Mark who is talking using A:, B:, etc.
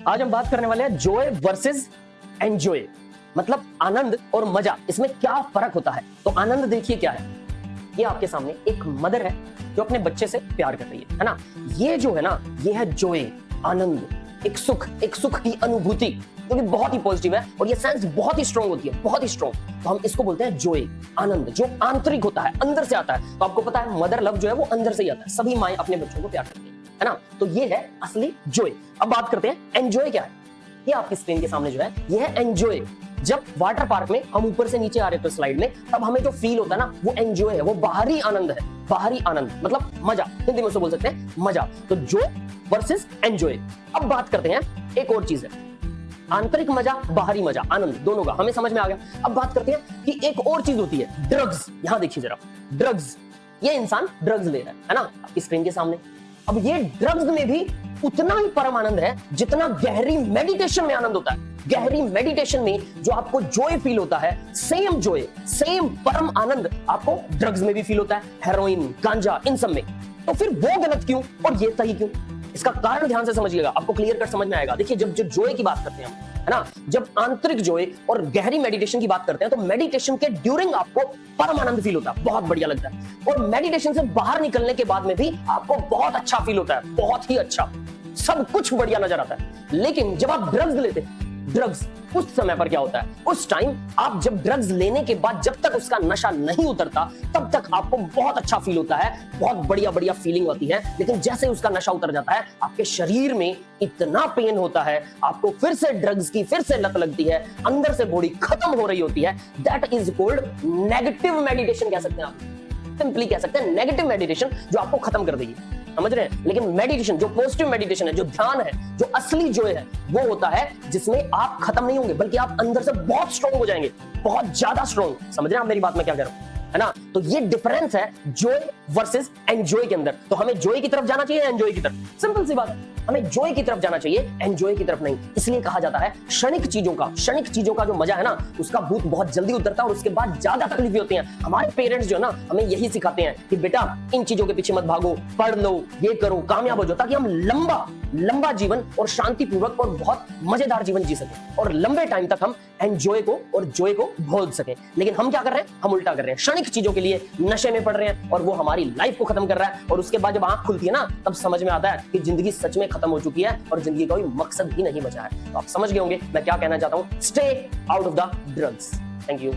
A: आज हम बात करने वाले हैं जॉय वर्सेस एंजॉय, मतलब आनंद और मजा, इसमें क्या फर्क होता है। तो आनंद देखिए क्या है, ये आपके सामने एक मदर है जो अपने बच्चे से प्यार कर रही है ना। ये जो है ना, ये है जॉय, आनंद, एक सुख की अनुभूति जो कि बहुत ही पॉजिटिव है और ये सेंस बहुत ही स्ट्रांग होती है, बहुत ही स्ट्रांग। तो हम इसको बोलते हैं जॉय, आनंद, जो आंतरिक होता है, अंदर से आता है। तो आपको पता है मदर लव जो है वो अंदर से ही आता है, सभी माएं अपने बच्चों को प्यार करती है ना। तो ये है असली जॉय। अब बात करते हैं एंजॉय क्या है। ये आपकी स्क्रीन के सामने जो है ये है एंजॉय। जब वाटर पार्क में हम ऊपर से नीचे आ रहे थे स्लाइड में, तब हमें जो फील होता है ना वो एंजॉय है, वो बाहरी आनंद है। बाहरी आनंद मतलब मजा, हिंदी में उसको बोल सकते हैं मजा। तो जॉय वर्सेस एंजॉय। अब बात करते हैं एक और चीज है, आंतरिक मजा, बाहरी मजा, आनंद, दोनों का हमें समझ में आ गया। अब बात करते हैं कि एक और चीज होती है, ड्रग्स। यहां देखिए जरा, ड्रग्स, ये इंसान ड्रग्स ले रहा है ना आपकी स्क्रीन के सामने। अब ये ड्रग्स में भी उतना ही परम आनंद है जितना गहरी मेडिटेशन में आनंद होता है। गहरी मेडिटेशन में जो आपको जॉय फील होता है, सेम जॉय, सेम परम आनंद आपको ड्रग्स में भी फील होता है, हेरोइन, गांजा, इन सब में। तो फिर वो गलत क्यों और ये सही क्यों? इसका कारण ध्यान से समझिएगा, आपको क्लियर कट समझ में आएगा। देखिए जब जो जॉय की बात करते हैं हम, है ना, जब आंतरिक जॉय और गहरी मेडिटेशन की बात करते हैं तो मेडिटेशन के ड्यूरिंग आपको परम आनंद फील होता है, बहुत बढ़िया लगता है। और मेडिटेशन से बाहर निकलने के बाद में भी आपको बहुत अच्छा फील होता है, बहुत ही अच्छा, सब कुछ बढ़िया नजर आता है। लेकिन जब आप ड्रग्स लेते हैं, ड्रग्स, उस समय पर क्या होता है, उस टाइम आप जब ड्रग्स लेने के बाद जब तक उसका नशा नहीं उतरता तब तक आपको बहुत अच्छा फील होता है, बहुत बढ़िया बढ़िया फीलिंग होती है। लेकिन जैसे उसका नशा उतर जाता है आपके शरीर में इतना पेन होता है, आपको फिर से ड्रग्स की फिर से लत लगती है, अंदर से बॉडी खत्म हो रही होती है। That is called negative meditation, कह सकते हैं आप, सिंपली कह सकते हैं नेगेटिव मेडिटेशन, जो आपको खत्म कर देगी, समझ रहे हैं। लेकिन मेडिटेशन, जो पॉजिटिव मेडिटेशन है, जो ध्यान है, जो असली जॉय है, वो होता है जिसमें आप खत्म नहीं होंगे बल्कि आप अंदर से बहुत स्ट्रांग हो जाएंगे, बहुत ज्यादा स्ट्रांग। समझ रहे हैं आप मेरी बात में क्या कह रहा हूं, है ना। तो ये डिफरेंस है जॉय वर्सेस एंजॉय के अंदर। तो हमें जॉय की तरफ जाना चाहिए, एंजॉय की तरफ, सिंपल सी बात है, हमें जॉय की तरफ जाना चाहिए, एंजॉय की तरफ नहीं। इसलिए कहा जाता है क्षणिक चीजों का जो मजा है ना, उसका भूत बहुत जल्दी उतरता है और उसके बाद ज्यादा तकलीफें होती हैं। हमारे पेरेंट्स जो ना हमें यही सिखाते हैं कि बेटा इन चीजों के पीछे मत भागो, पढ़ लो, ये करो, कामयाब हो जाओ, ताकि हम लंबा जीवन और शांतिपूर्वक और बहुत मजेदार जीवन जी सके और लंबे टाइम तक हम एंजॉय को और जॉय को भोग सके। लेकिन हम क्या कर रहे हैं, हम उल्टा कर रहे हैं, क्षणिक चीजों के लिए नशे में पड़ रहे हैं और वो हमारी लाइफ को खत्म कर रहा है। और उसके बाद जब आंख खुलती है ना, तब समझ में आता है कि जिंदगी सच में खत्म हो चुकी है और जिंदगी का कोई मकसद भी नहीं बचा है। तो आप समझ गए होंगे मैं क्या कहना चाहता हूं, stay out of the drugs. Thank you.